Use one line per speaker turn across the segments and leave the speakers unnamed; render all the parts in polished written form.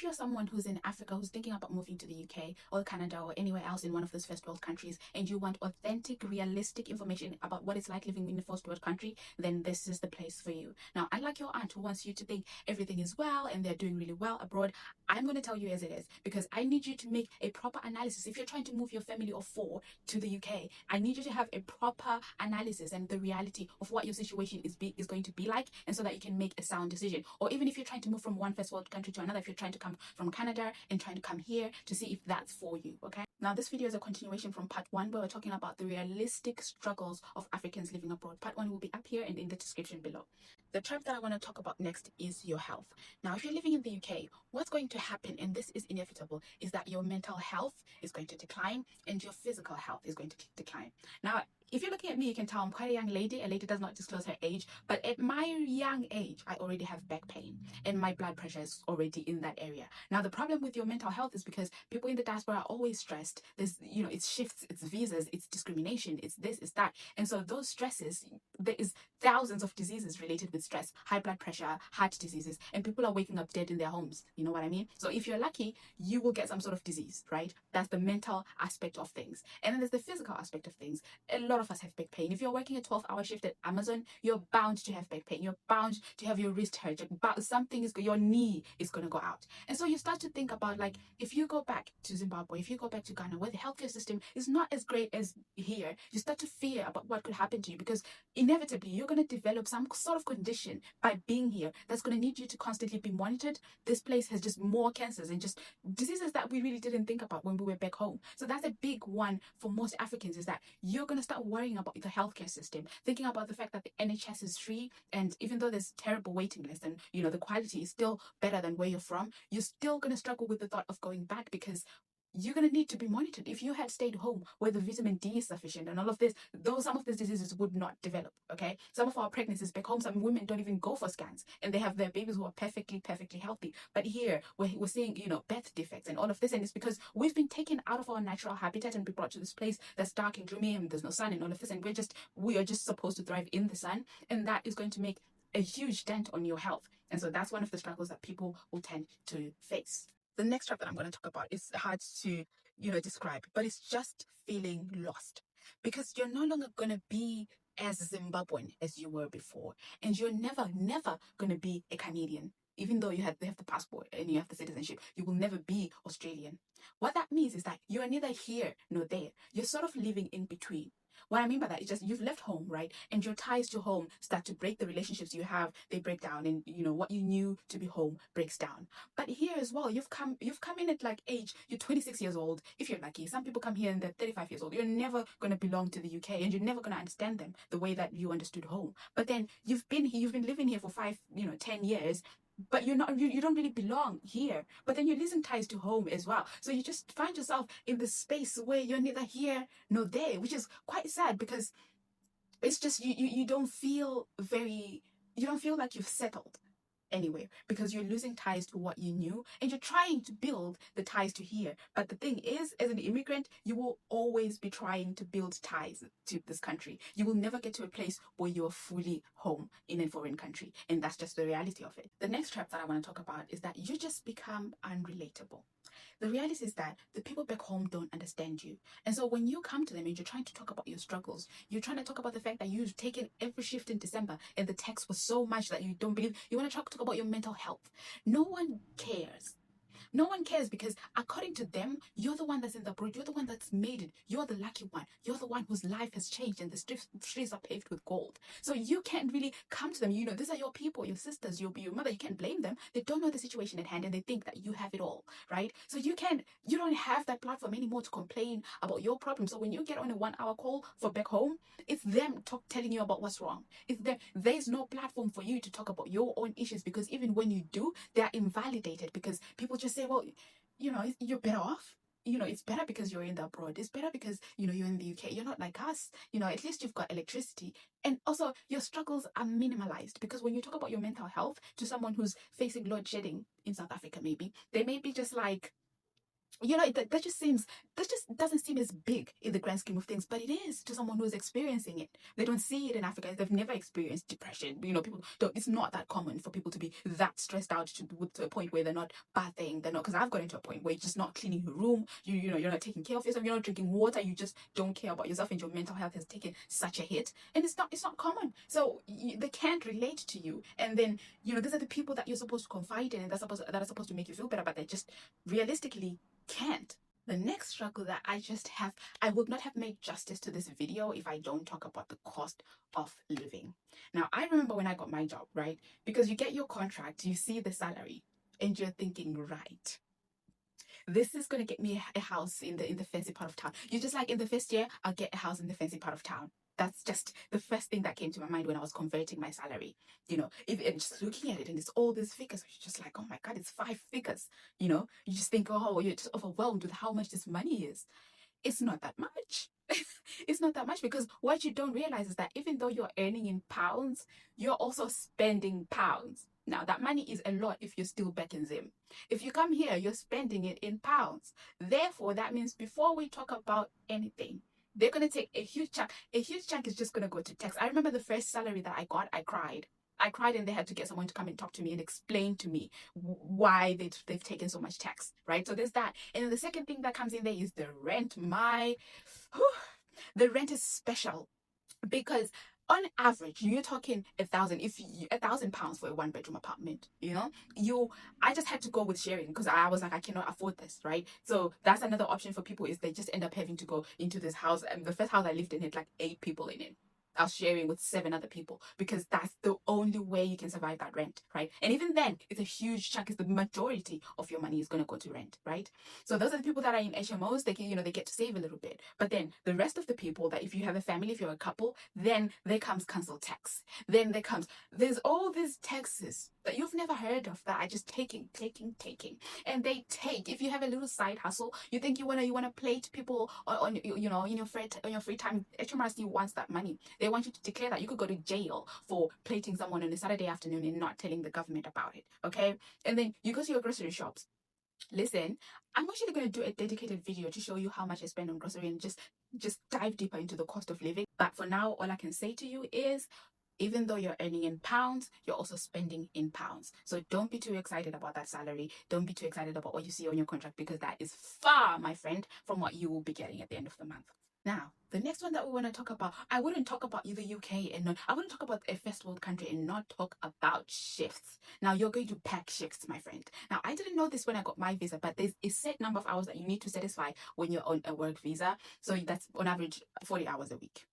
you're someone who's in Africa who's thinking about moving to the UK or Canada or anywhere else in one of those first world countries, and you want authentic, realistic information about what it's like living in a first world country, then this is the place for you. Now, unlike your aunt who wants you to think everything is well and they're doing really well abroad, I'm going to tell you as it is, because I need you to make a proper analysis. If you're trying to move your family of 4 to the UK, I need you to have a proper analysis and the reality of what your situation is going to be like, and so that you can make a sound decision. Or even if you're trying to move from one first world country to another, if you're trying to come from Canada and trying to come here, to see if that's for you. Okay, now this video is a continuation from part 1, where we're talking about the realistic struggles of Africans living abroad. Part 1 will be up here and in the description below. The trap that I want to talk about next is your health. Now, if you're living in the UK, what's going to happen, and this is inevitable, is that your mental health is going to decline and your physical health is going to decline. Now, if you're looking at me, you can tell I'm quite a young lady. A lady does not disclose her age, but at my young age, I already have back pain and my blood pressure is already in that area. Now, the problem with your mental health is because people in the diaspora are always stressed. There's, it's shifts, it's visas, it's discrimination, it's this, it's that. And so those stresses, there is thousands of diseases related with stress, high blood pressure, heart diseases, and people are waking up dead in their homes. You know what I mean? So if you're lucky, you will get some sort of disease, right? That's the mental aspect of things. And then there's the physical aspect of things. A lot of us have back pain. If you're working a 12-hour shift at Amazon, you're bound to have back pain. You're bound to have your wrist hurt. Your knee is going to go out. And so you start to think about, like, if you go back to Zimbabwe, if you go back to Ghana, where the healthcare system is not as great as here, you start to fear about what could happen to you, because inevitably you're going to develop some sort of condition by being here that's going to need you to constantly be monitored. This place has just more cancers and just diseases that we really didn't think about when we were back home. So that's a big one for most Africans, is that you're going to start worrying about the healthcare system, thinking about the fact that the NHS is free, and even though there's terrible waiting lists and the quality is still better than where you're from, you're still going to struggle with the thought of going back, because you're going to need to be monitored. If you had stayed home where the vitamin D is sufficient and all of this, though some of these diseases would not develop, okay? Some of our pregnancies back home, some women don't even go for scans and they have their babies who are perfectly healthy. But here, we're seeing, birth defects and all of this, and it's because we've been taken out of our natural habitat and be brought to this place that's dark and gloomy and there's no sun and all of this, and we are just supposed to thrive in the sun, and that is going to make a huge dent on your health. And so that's one of the struggles that people will tend to face. The next trap that I'm going to talk about is hard to, describe, but it's just feeling lost, because you're no longer going to be as Zimbabwean as you were before, and you're never going to be a Canadian. Even though they have the passport and you have the citizenship, you will never be Australian. What that means is that you are neither here nor there. You're sort of living in between. What I mean by that is just you've left home, right? And your ties to home start to break. The relationships you have, they break down, and what you knew to be home breaks down. But here as well, you've come in at like age, you're 26 years old. If you're lucky, some people come here and they're 35 years old. You're never going to belong to the UK, and you're never going to understand them the way that you understood home. But then you've been living here for 5, 10 years. But you don't really belong here. But then you're losing ties to home as well. So you just find yourself in this space where you're neither here nor there, which is quite sad, because it's just you don't feel like you've settled anywhere, because you're losing ties to what you knew and you're trying to build the ties to here. But the thing is, as an immigrant, you will always be trying to build ties to this country. You will never get to a place where you're fully home in a foreign country, and that's just the reality of it. The next trap that I want to talk about is that you just become unrelatable. The reality is that the people back home don't understand you. And so when you come to them and you're trying to talk about your struggles, you're trying to talk about the fact that you've taken every shift in December and the tax was so much that you don't believe, you want to talk about your mental health. No one cares. No one cares, because according to them, you're the one that's in the abroad. You're the one that's made it. You're the lucky one. You're the one whose life has changed and the streets are paved with gold. So you can't really come to them. These are your people, your sisters, your mother. You can't blame them. They don't know the situation at hand and they think that you have it all, right? So you don't have that platform anymore to complain about your problem. So when you get on a 1-hour call for back home, it's them telling you about what's wrong. There's no platform for you to talk about your own issues, because even when you do, they're invalidated, because people just say, well, you're better off. It's better because you're in the abroad. It's better because, you're in the UK. You're not like us. At least you've got electricity. And also your struggles are minimalized, because when you talk about your mental health to someone who's facing load shedding in South Africa, maybe, they may be just like, that just doesn't seem as big in the grand scheme of things, but it is to someone who's experiencing it. They don't see it in Africa. They've never experienced depression. People don't. It's not that common for people to be that stressed out to a point where they're not bathing. They're not, because I've gotten to a point where you're just not cleaning your room. You're not taking care of yourself. You're not drinking water. You just don't care about yourself, and your mental health has taken such a hit. And it's not common. So they can't relate to you. And then these are the people that you're supposed to confide in, and that are supposed to make you feel better, but they just realistically can't. The next struggle that I just have, I would not have made justice to this video if I don't talk about the cost of living. Now, I remember when I got my job, right? Because you get your contract, you see the salary, and you're thinking, right, this is going to get me a house in the fancy part of town. You just like, in the first year, I'll get a house in the fancy part of town. That's just the first thing that came to my mind when I was converting my salary. And just looking at it, and it's all these figures, you're just like, oh my God, it's 5 figures. You just think, oh, you're just overwhelmed with how much this money is. It's not that much. It's not that much, because what you don't realize is that even though you're earning in pounds, you're also spending pounds. Now, that money is a lot if you're still back in Zim. If you come here, you're spending it in pounds. Therefore, that means before we talk about anything, they're going to take a huge chunk. A huge chunk is just going to go to tax. I remember the first salary that I got, I cried. I cried, and they had to get someone to come and talk to me and explain to me why they've taken so much tax, right? So there's that. And then the second thing that comes in there is the rent. The rent is special, because on average you're talking £1,000 for a 1-bedroom apartment. I just had to go with sharing, because I was like, I cannot afford this, right? So that's another option for people, is they just end up having to go into this house. And the first house I lived in had like 8 people in it. I was sharing with 7 other people, because that's the only way you can survive that rent, right? And even then, it's a huge chunk. It's the majority of your money is going to go to rent, right? So those are the people that are in HMOs. They can, they get to save a little bit. But then the rest of the people, that if you have a family, if you're a couple, then there comes council tax. Then there's all these taxes that you've never heard of that are just taking. And they take, if you have a little side hustle, you think you wanna plate people on in your free time. HMRC wants that money. They want you to declare that. You could go to jail for plating someone on a Saturday afternoon and not telling the government about it. Okay. And then you go to your grocery shops. Listen, I'm actually going to do a dedicated video to show you how much I spend on grocery, and just dive deeper into the cost of living. But for now, all I can say to you is, even though you're earning in pounds, you're also spending in pounds. So don't be too excited about that salary. Don't be too excited about what you see on your contract, because that is far, my friend, from what you will be getting at the end of the month. Now, the next one that we want to talk about, I wouldn't talk about the UK I wouldn't talk about a first world country and not talk about shifts. Now, you're going to pack shifts, my friend. Now, I didn't know this when I got my visa, but there's a set number of hours that you need to satisfy when you're on a work visa. So that's on average 40 hours a week.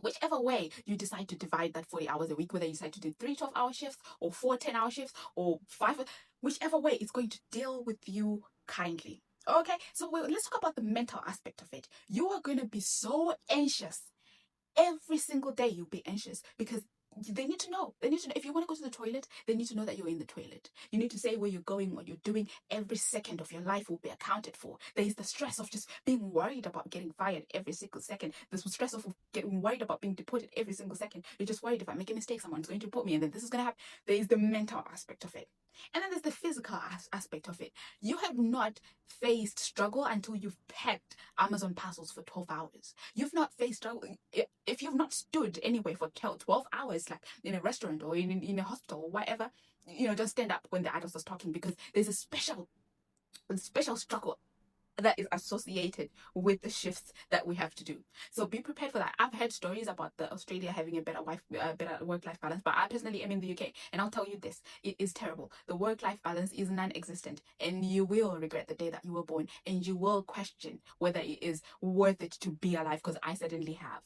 Whichever way you decide to divide that 40 hours a week, whether you decide to do 3 12-hour shifts or 4 10-hour shifts or 5, whichever way, it's going to deal with you kindly. Okay, so let's talk about the mental aspect of it. You are going to be so anxious. Every single day you'll be anxious, because they need to know. If you want to go to the toilet, they need to know that you're in the toilet. You need to say where you're going, what you're doing. Every second of your life will be accounted for. There is the stress of just being worried about getting fired every single second. There's the stress of getting worried about being deported every single second. You're just worried, if I make a mistake, someone's going to deport me, and then this is going to happen. There is the mental aspect of it. And then there's the physical aspect of it. You have not faced struggle until you've packed Amazon parcels for 12 hours. You've not faced struggle if you've not stood anywhere for 12 hours, like in a restaurant or in a hospital or whatever. Don't stand up when the adult is talking, because there's a special struggle that is associated with the shifts that we have to do. So be prepared for that. I've heard stories about the Australia having a better work-life balance, but I personally am in the UK, and I'll tell you this: it is terrible. The work-life balance is non-existent, and you will regret the day that you were born, and you will question whether it is worth it to be alive, because I certainly have.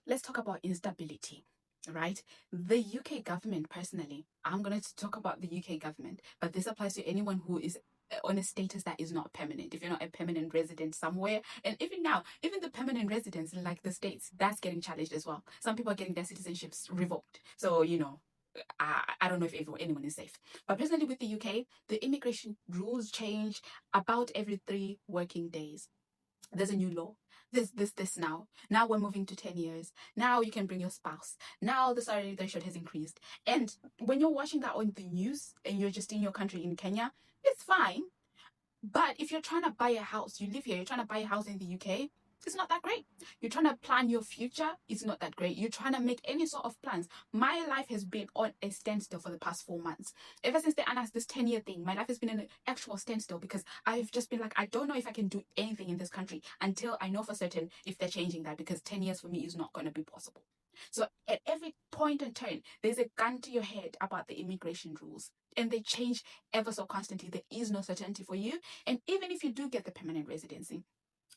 Let's talk about instability. Right? The UK government, personally, I'm going to talk about the UK government, but this applies to anyone who is on a status that is not permanent. If you're not a permanent resident somewhere, and even now, even the permanent residents like the States, that's getting challenged as well. Some people are getting their citizenships revoked. So, I don't know if anyone is safe. But personally, with the UK, the immigration rules change about every 3 working days. There's a new law. This now. Now we're moving to 10 years. Now you can bring your spouse. Now the salary threshold has increased. And when you're watching that on the news and you're just in your country in Kenya, it's fine. But if you're trying to buy a house, you live here, you're trying to buy a house in the UK, it's not that great. You're trying to plan your future, it's not that great. You're trying to make any sort of plans. My life has been on a standstill for the past 4 months. Ever since they announced this 10-year thing, my life has been in an actual standstill because I've just been like, I don't know if I can do anything in this country until I know for certain if they're changing that, because 10 years for me is not going to be possible. So at every point and turn, there's a gun to your head about the immigration rules. And they change ever so constantly. There is no certainty for you. And even if you do get the permanent residency,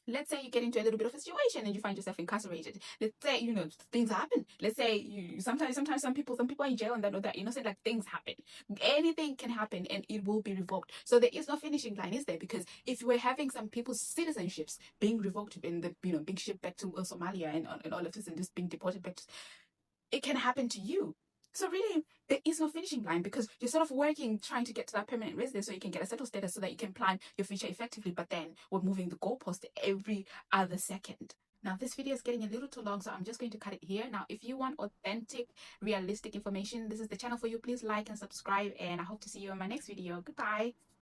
let's say you get into a little bit of a situation and you find yourself incarcerated. Let's say, things happen. Let's say you sometimes some people are in jail and they know that innocent, like, things happen. Anything can happen and it will be revoked. So there is no finishing line, is there? Because if we're having some people's citizenships being revoked in the big ship back to Somalia and all of this and just being deported back to, it can happen to you. So really, there is no finishing line because you're sort of working, trying to get to that permanent residence so you can get a settled status so that you can plan your future effectively. But then we're moving the goalpost every other second. Now, this video is getting a little too long, so I'm just going to cut it here. Now, if you want authentic, realistic information, this is the channel for you. Please like and subscribe, and I hope to see you in my next video. Goodbye.